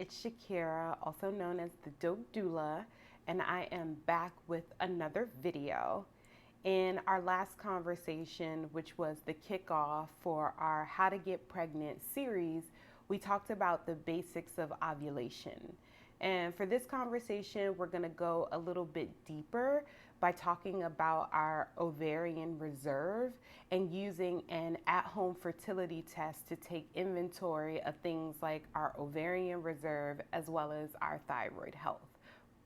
it's Shakira, also known as the Dope Doula, and I am back with another video. In our last conversation, which was the kickoff for our How to Get Pregnant series, we talked about the basics of ovulation. And for this conversation, we're going to go a little bit deeper by talking about our ovarian reserve and using an at-home fertility test to take inventory of things like our ovarian reserve as well as our thyroid health.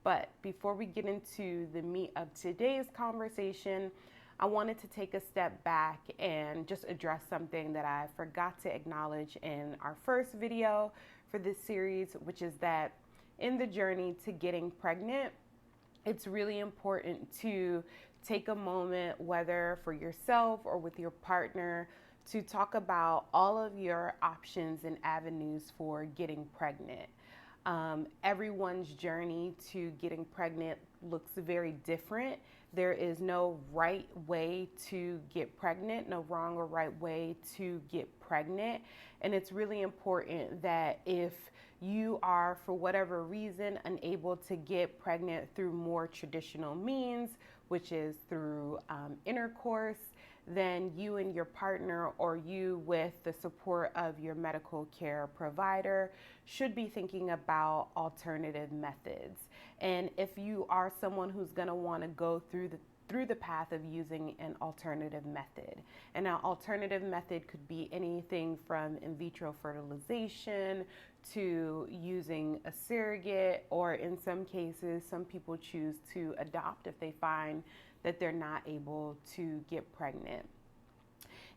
But before we get into the meat of today's conversation, I wanted to take a step back and just address something that I forgot to acknowledge in our first video for this series, which is that in the journey to getting pregnant, it's really important to take a moment, whether for yourself or with your partner, to talk about all of your options and avenues for getting pregnant. Everyone's journey to getting pregnant looks very different. There is no right way to get pregnant, no wrong or right way to get pregnant. And it's really important that if you are, for whatever reason, unable to get pregnant through more traditional means, which is through intercourse, then you and your partner, or you with the support of your medical care provider, should be thinking about alternative methods. And if you are someone who's going to want to go through the path of using an alternative method. And an alternative method could be anything from in vitro fertilization to using a surrogate, or in some cases, some people choose to adopt if they find that they're not able to get pregnant.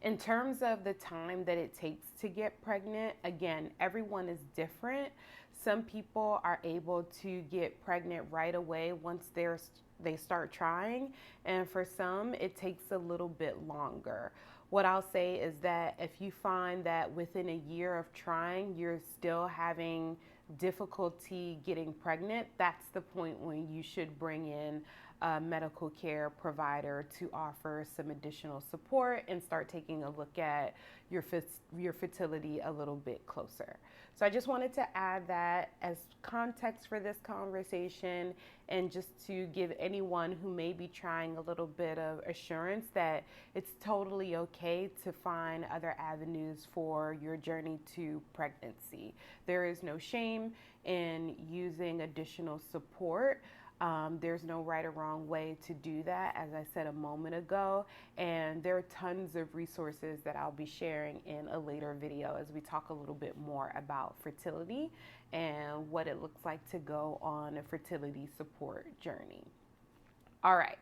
In terms of the time that it takes to get pregnant, again, everyone is different. Some people are able to get pregnant right away once they start trying, and for some, it takes a little bit longer. What I'll say is that if you find that within a year of trying, you're still having difficulty getting pregnant, that's the point when you should bring in a medical care provider to offer some additional support and start taking a look at your fertility a little bit closer. So I just wanted to add that as context for this conversation, and just to give anyone who may be trying a little bit of assurance that it's totally okay to find other avenues for your journey to pregnancy. There is no shame in using additional support. There's no right or wrong way to do that, as I said a moment ago, and there are tons of resources that I'll be sharing in a later video as we talk a little bit more about fertility and what it looks like to go on a fertility support journey. All right,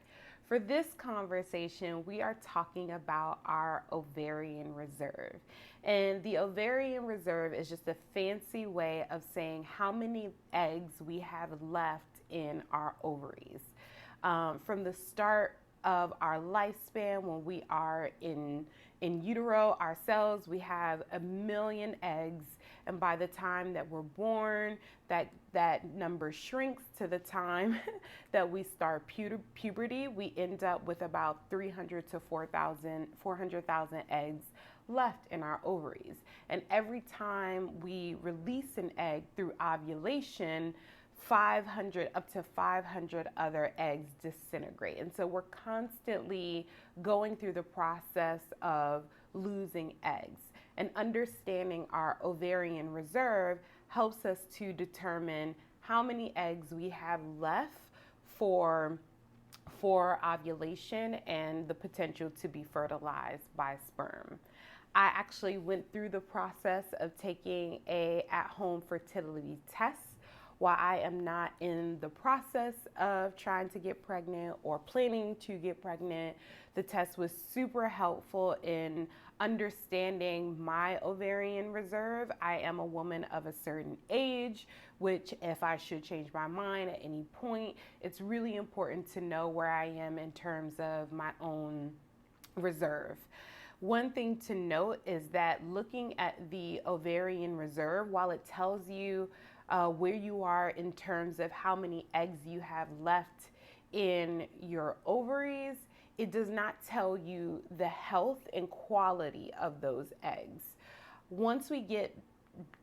for this conversation, we are talking about our ovarian reserve. And the ovarian reserve is just a fancy way of saying how many eggs we have left in our ovaries. From the start of our lifespan, when we are in utero ourselves, we have 1 million eggs, and by the time that we're born, that number shrinks to the time that we start puberty. We end up with about 300 to 400,000 eggs left in our ovaries. And every time we release an egg through ovulation, 500 up to 500 other eggs disintegrate. And so we're constantly going through the process of losing eggs. And understanding our ovarian reserve helps us to determine how many eggs we have left for ovulation and the potential to be fertilized by sperm. I actually went through the process of taking a at-home fertility test. While I am not in the process of trying to get pregnant or planning to get pregnant, the test was super helpful in understanding my ovarian reserve. I am a woman of a certain age, which if I should change my mind at any point, it's really important to know where I am in terms of my own reserve. One thing to note is that looking at the ovarian reserve, while it tells you where you are in terms of how many eggs you have left in your ovaries, it does not tell you the health and quality of those eggs. Once we get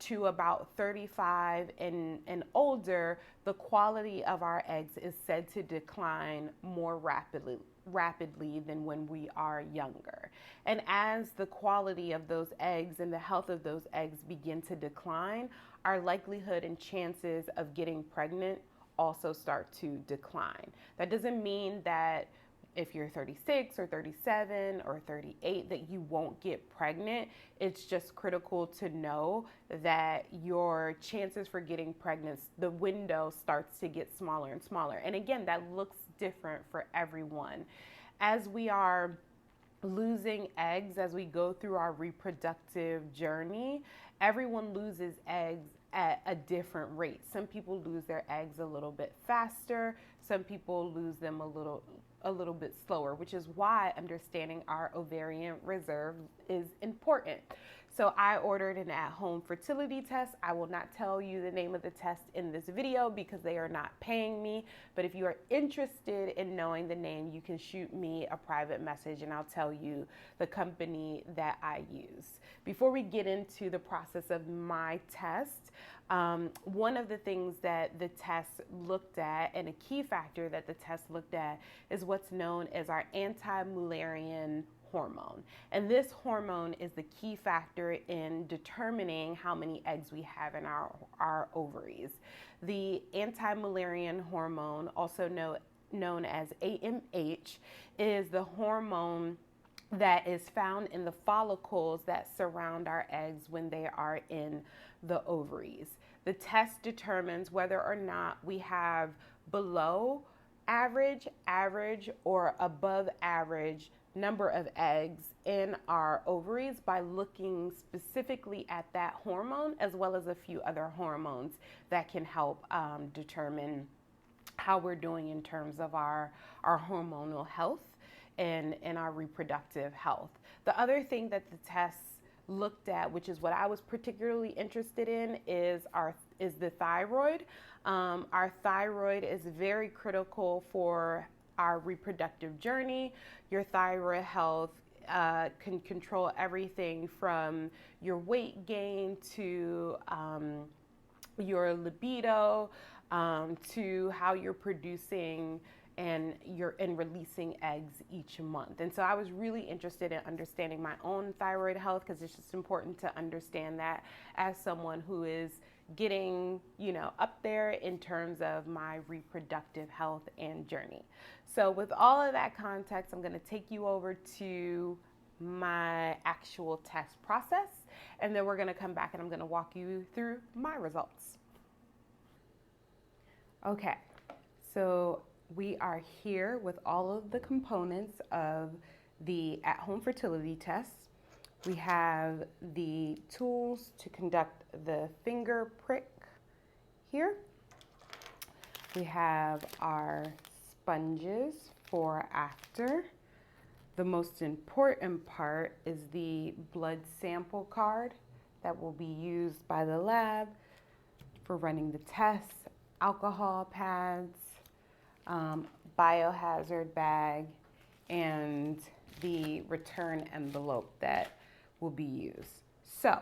to about 35 and older, the quality of our eggs is said to decline more rapidly than when we are younger. And as the quality of those eggs and the health of those eggs begin to decline, our likelihood and chances of getting pregnant also start to decline. That doesn't mean that if you're 36 or 37 or 38 that you won't get pregnant. It's just critical to know that your chances for getting pregnant, the window starts to get smaller and smaller. And again, that looks different for everyone. As we are losing eggs, as we go through our reproductive journey, everyone loses eggs at a different rate. Some people lose their eggs a little bit faster. Some people lose them a little bit slower, which is why understanding our ovarian reserve is important. So I ordered an at-home fertility test. I will not tell you the name of the test in this video because they are not paying me. But if you are interested in knowing the name, you can shoot me a private message and I'll tell you the company that I use. Before we get into the process of my test, one of the things that the test looked at, and a key factor that the test looked at, is what's known as our anti-Mullerian hormone. And this hormone is the key factor in determining how many eggs we have in our ovaries. The anti-Mullerian hormone, also known as AMH, is the hormone that is found in the follicles that surround our eggs when they are in the ovaries. The test determines whether or not we have below average, or above average number of eggs in our ovaries by looking specifically at that hormone, as well as a few other hormones that can help determine how we're doing in terms of our hormonal health and our reproductive health. The other thing that the tests looked at, which is what I was particularly interested in, is the thyroid. Our thyroid is very critical for our reproductive journey. Your thyroid health can control everything from your weight gain to your libido, to how you're producing and releasing eggs each month. And so I was really interested in understanding my own thyroid health, because it's just important to understand that as someone who is getting, up there in terms of my reproductive health and journey. So with all of that context, I'm going to take you over to my actual test process, and then we're going to come back and I'm going to walk you through my results. Okay, so we are here with all of the components of the at-home fertility test. We have the tools to conduct the finger prick here. We have our sponges for after. The most important part is the blood sample card that will be used by the lab for running the tests, alcohol pads, biohazard bag, and the return envelope that will be used. So,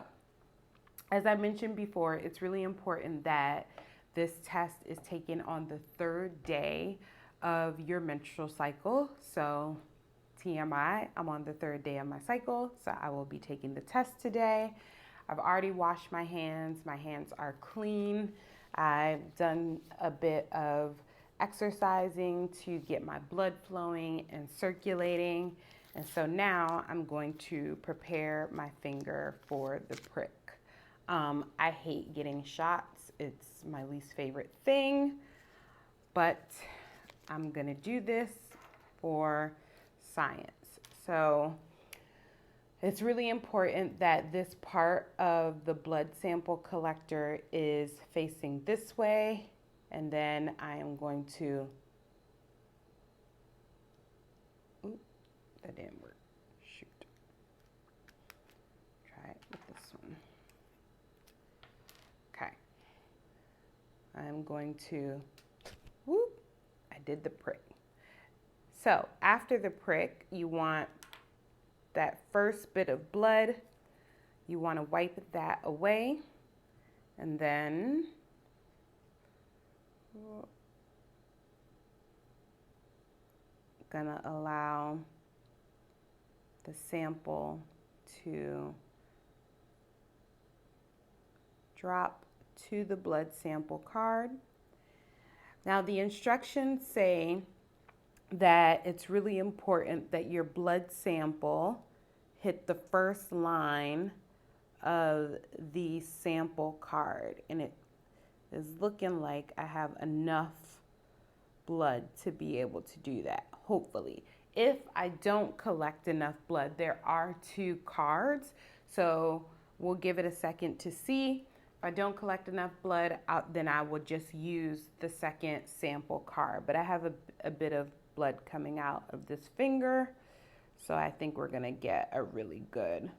as I mentioned before, it's really important that this test is taken on the 3rd day of your menstrual cycle. So, TMI, I'm on the 3rd day of my cycle, so I will be taking the test today. I've already washed my hands. My hands are clean. I've done a bit of exercising to get my blood flowing and circulating. And so now I'm going to prepare my finger for the prick. I hate getting shots. It's my least favorite thing, but I'm gonna do this for science. So it's really important that this part of the blood sample collector is facing this way. And then I am going to, that didn't work, shoot. Try it with this one. Okay. I'm going to, whoop, I did the prick. So after the prick, you want that first bit of blood, you want to wipe that away. And then we're gonna allow the sample to drop to the blood sample card. Now the instructions say that it's really important that your blood sample hit the first line of the sample card, and it is looking like I have enough blood to be able to do that, hopefully. If I don't collect enough blood, there are 2 cards, so we'll give it a second to see. If I don't collect enough blood, then I will just use the second sample card. But I have a bit of blood coming out of this finger, so I think we're gonna get a really good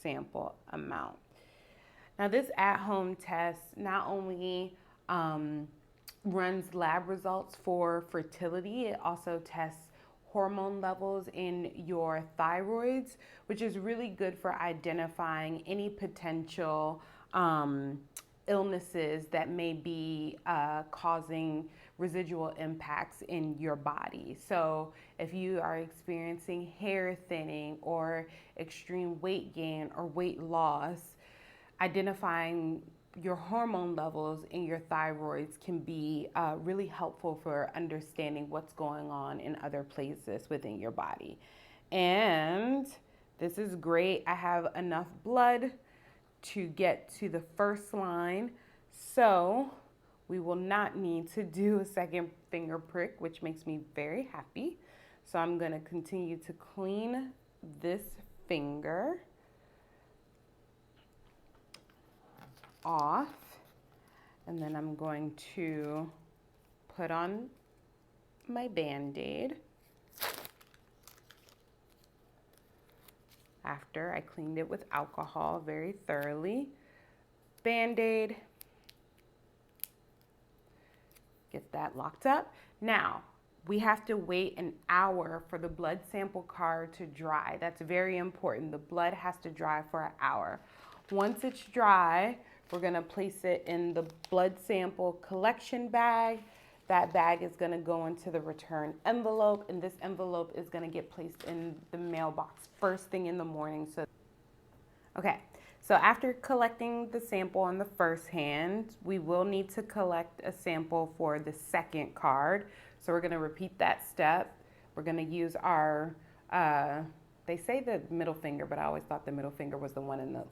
sample amount. Now this at-home test not only runs lab results for fertility, it also tests hormone levels in your thyroids, which is really good for identifying any potential illnesses that may be causing residual impacts in your body. So if you are experiencing hair thinning or extreme weight gain or weight loss, identifying your hormone levels in your thyroids can be really helpful for understanding what's going on in other places within your body. And this is great. I have enough blood to get to the first line, so we will not need to do a second finger prick, which makes me very happy. So I'm going to continue to clean this finger off, and then I'm going to put on my Band-Aid after I cleaned it with alcohol very thoroughly. Band-Aid, get that locked up. Now, we have to wait an hour for the blood sample card to dry. That's very important. The blood has to dry for an hour. Once it's dry, we're gonna place it in the blood sample collection bag. That bag is gonna go into the return envelope, and this envelope is gonna get placed in the mailbox first thing in the morning. Okay, so after collecting the sample on the first hand, we will need to collect a sample for the second card. So we're gonna repeat that step. We're gonna use our, they say the middle finger, but I always thought the middle finger was the one in the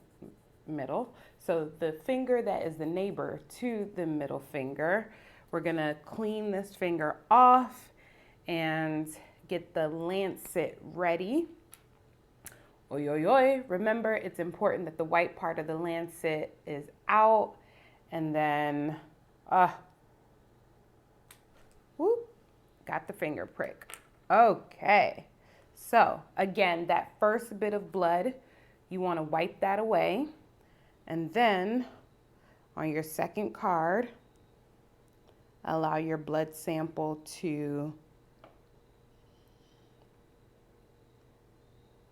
middle. So the finger that is the neighbor to the middle finger, we're gonna clean this finger off and get the lancet ready. Oi, oi, oi. Remember, it's important that the white part of the lancet is out, and then, whoop, got the finger prick. Okay, so again, that first bit of blood, you wanna wipe that away, and then on your second card, allow your blood sample to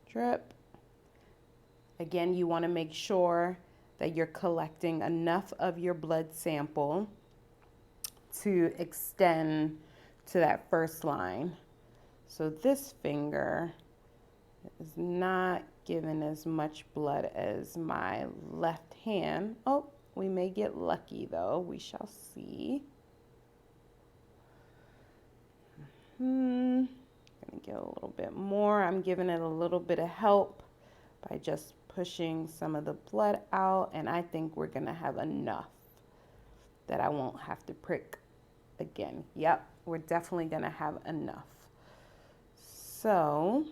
drip. Again, you want to make sure that you're collecting enough of your blood sample to extend to that first line. So this finger is not giving as much blood as my left hand. Oh, we may get lucky though. We shall see. Gonna get a little bit more. I'm giving it a little bit of help by just pushing some of the blood out, and I think we're gonna have enough that I won't have to prick again. Yep, we're definitely gonna have enough. So,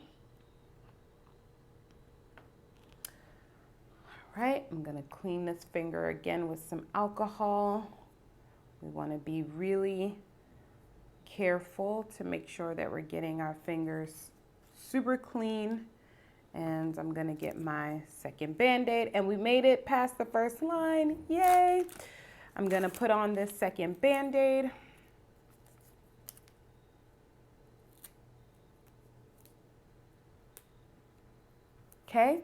all right, I'm gonna clean this finger again with some alcohol. We wanna be really careful to make sure that we're getting our fingers super clean. And I'm gonna get my second Band-Aid, and we made it past the first line, yay. I'm gonna put on this second Band-Aid. Okay,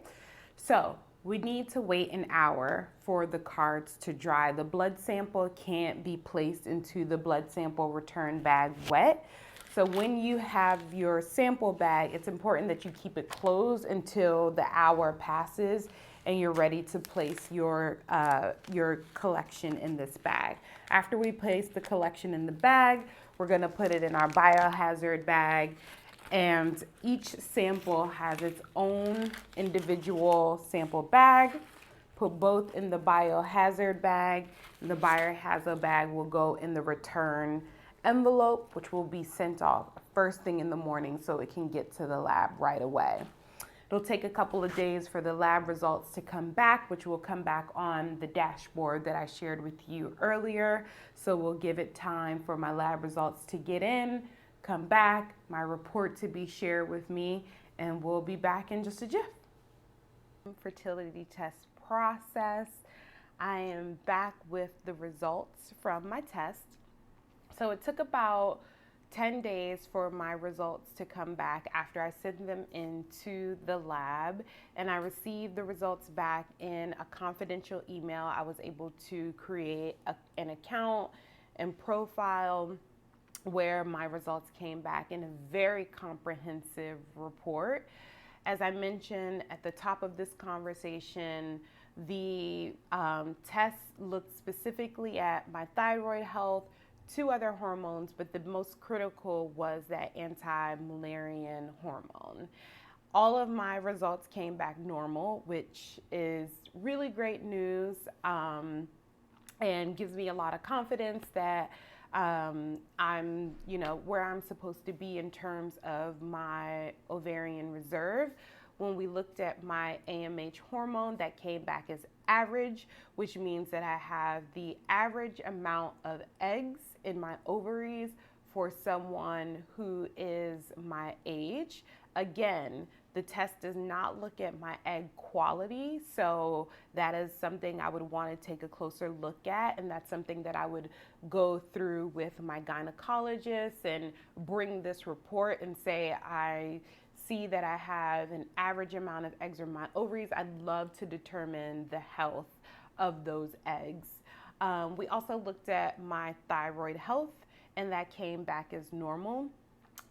so We need to wait an hour for the cards to dry. The blood sample can't be placed into the blood sample return bag wet. So when you have your sample bag, it's important that you keep it closed until the hour passes and you're ready to place your collection in this bag. After we place the collection in the bag, we're gonna put it in our biohazard bag, and each sample has its own individual sample bag. Put both in the biohazard bag, and the biohazard bag will go in the return envelope, which will be sent off first thing in the morning so it can get to the lab right away. It'll take a couple of days for the lab results to come back, which will come back on the dashboard that I shared with you earlier. So we'll give it time for my lab results to get in, come back, my report to be shared with me, and we'll be back in just a jiff. Fertility test process. I am back with the results from my test. So it took about 10 days for my results to come back after I sent them into the lab, and I received the results back in a confidential email. I was able to create an account and profile where my results came back in a very comprehensive report. As I mentioned at the top of this conversation, the test looked specifically at my thyroid health, 2 other hormones, but the most critical was that anti-Mullerian hormone. All of my results came back normal, which is really great news, and gives me a lot of confidence that I'm, where I'm supposed to be in terms of my ovarian reserve. When we looked at my AMH hormone, that came back as average, which means that I have the average amount of eggs in my ovaries for someone who is my age. Again, the test does not look at my egg quality, so that is something I would want to take a closer look at, and that's something that I would go through with my gynecologist and bring this report and say, I see that I have an average amount of eggs in my ovaries. I'd love to determine the health of those eggs. We also looked at my thyroid health, and that came back as normal,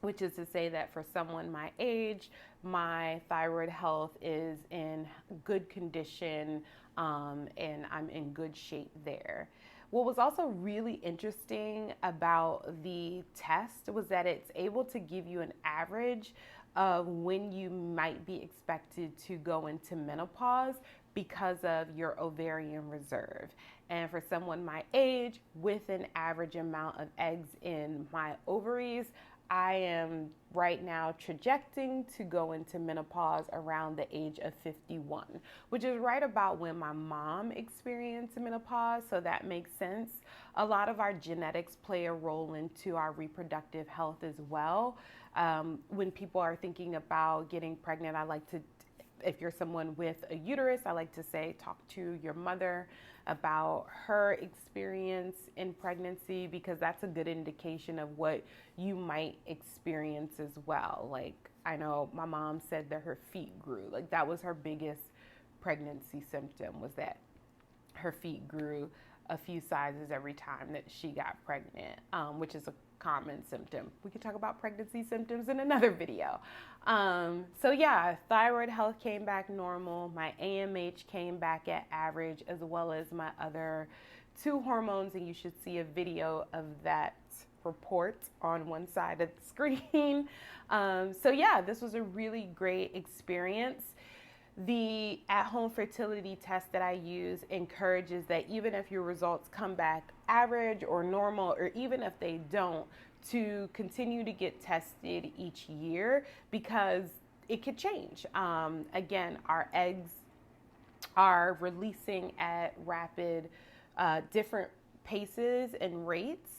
which is to say that for someone my age, my thyroid health is in good condition, and I'm in good shape there. What was also really interesting about the test was that it's able to give you an average of when you might be expected to go into menopause because of your ovarian reserve. And for someone my age with an average amount of eggs in my ovaries, I am right now trajecting to go into menopause around the age of 51, which is right about when my mom experienced menopause, so that makes sense. A lot of our genetics play a role into our reproductive health as well. When people are thinking about getting pregnant, I like to, if you're someone with a uterus, I like to say, talk to your mother about her experience in pregnancy, because that's a good indication of what you might experience as well. Like, I know my mom said that her feet grew. Like, that was her biggest pregnancy symptom, was that her feet grew a few sizes every time that she got pregnant, which is a common symptom. We could talk about pregnancy symptoms in another video. So yeah, thyroid health came back normal. My AMH came back at average, as well as my other 2 hormones, and you should see a video of that report on one side of the screen. So yeah, this was a really great experience. The at-home fertility test that I use encourages that even if your results come back average or normal, or even if they don't, to continue to get tested each year, because it could change. Again, our eggs are releasing at rapid, different paces and rates.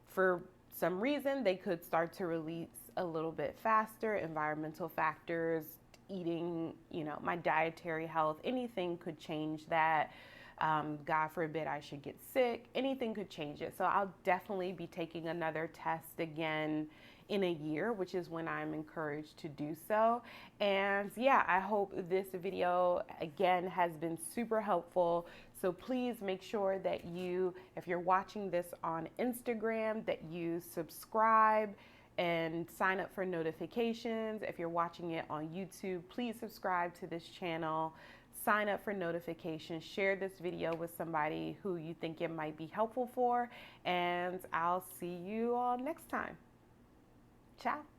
For some reason, they could start to release a little bit faster. Environmental factors, eating, my dietary health, anything could change that. God forbid I should get sick, anything could change it. So I'll definitely be taking another test again in a year, which is when I'm encouraged to do so. And yeah, I hope this video again has been super helpful. So please make sure that you, if you're watching this on Instagram, that you subscribe and sign up for notifications. If you're watching it on YouTube, please subscribe to this channel, sign up for notifications, share this video with somebody who you think it might be helpful for, and I'll see you all next time. Ciao.